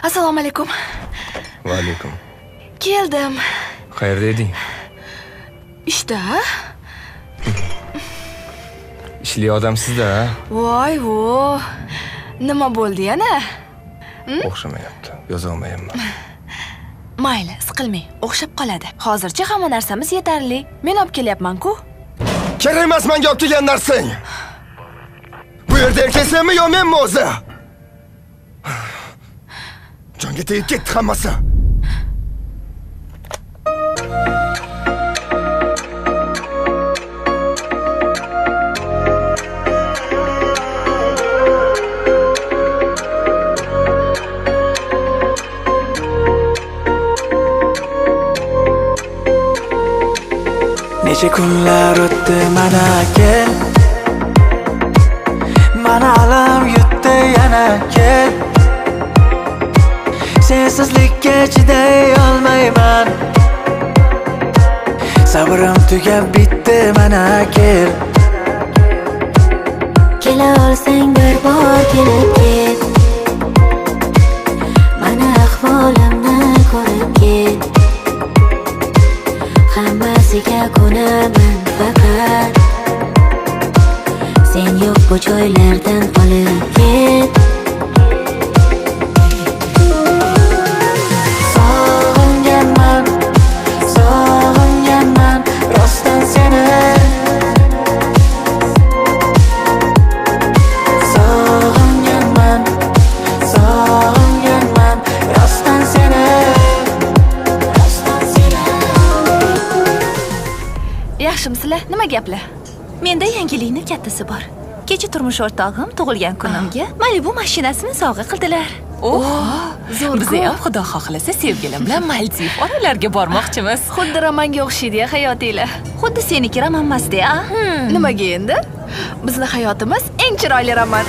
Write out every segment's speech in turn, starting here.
Assalomu alaykum. Va alaykum. Keldim. Qayerda eding? Ishda? Ishli odamsiz-da. Voy. Nima bo'ldi yana? O'xshamayapti. Yoza olmayapman. Mayli, siqilmang. O'xshab qoladi. Hozircha hamma narsamiz yetarli. Men olib kelyapman-ku. Kerak emas menga olib kelgan narsang. Bu yerda erkaksanmi yo menmi o'zi? Jonga tegib ketdi hammasi. Necha kunlar o'tdi mana kel, mana alam yutdi yana kel. Sensizlikka chiday olmayman, sabrim tugab bitdi mana kel. Kela olsang bir bor kelib ket, mana ahvolimni ko'rib ket. Hammasiga ko'naman faqat sen yo'q bu joylardan qolib ket. Sog'inganman rostdan seni. Sog'inganman rostdan seni. Yaxshimisizlar? Nima gaplar? Menda yangilikning kattasi bor. Kecha turmush o'rtog'im tug'ilgan kunimga Malibu mashinasini sovg'a qildilar. Zo'r. Biz ham xudo xohlasa sevgilim bilan Maldiv orollarga bormoqchimiz. Xuddi romanga o'xshaydi-ya hayotinglar. Xuddi seniki roman emasda-a? Nimaga endi? Bizni hayotimiz eng chiroyli roman.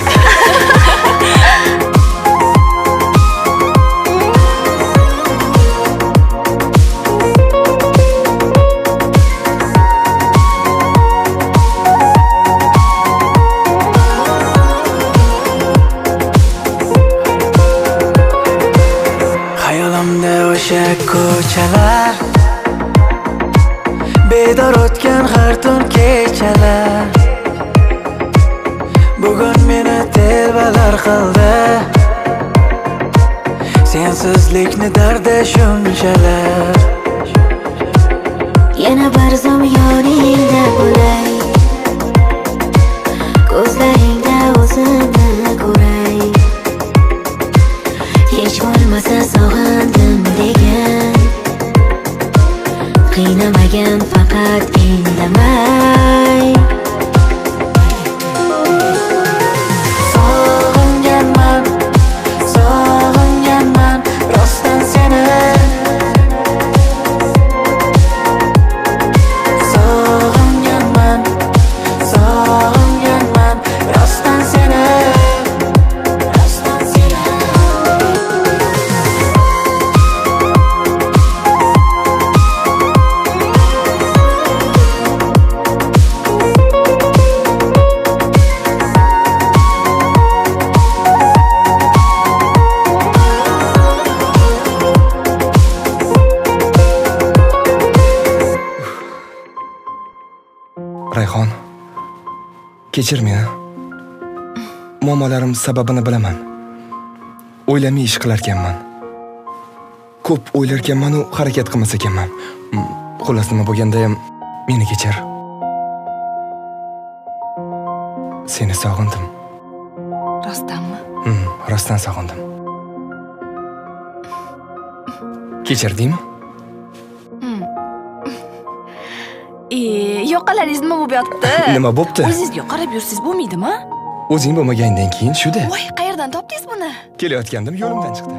Hayolimda o'sha ko'chalar, bedor o'tgan har tun kechalar. Bugun meni telbalar qildi, sensizlikni dardi shunchalar. Yana bir zum yoningda bo'lay, ko'zlaringda o'zimni ko'ray. Hech bo'lmasa sog'indim degan, qiynamagan faqat indamay. Sog'inganman rostdan seni. Sog'inganman rostdan seni. Rayhon, kechir meni. Muammolarim sababini bilaman. O'ylamay ish qilarkanman. Ko'p o'ylarkanman u harakat qilmas ekanman. Xullas nima bo'lganda ham meni kechir. Seni sog'indim. Rostdanmi? Rostdan sog'indim. Kechirdingmi? Yoqalaringiz nima bo'lib yotibdi? Nima bo'pti? O'zingizga qarab yursiz bo'lmaydimi? O'zing bo'lmagandan keyin shu-da. Voy, qayerdan topdingiz buni? Kelayotgandim, yo'limdan chiqdi.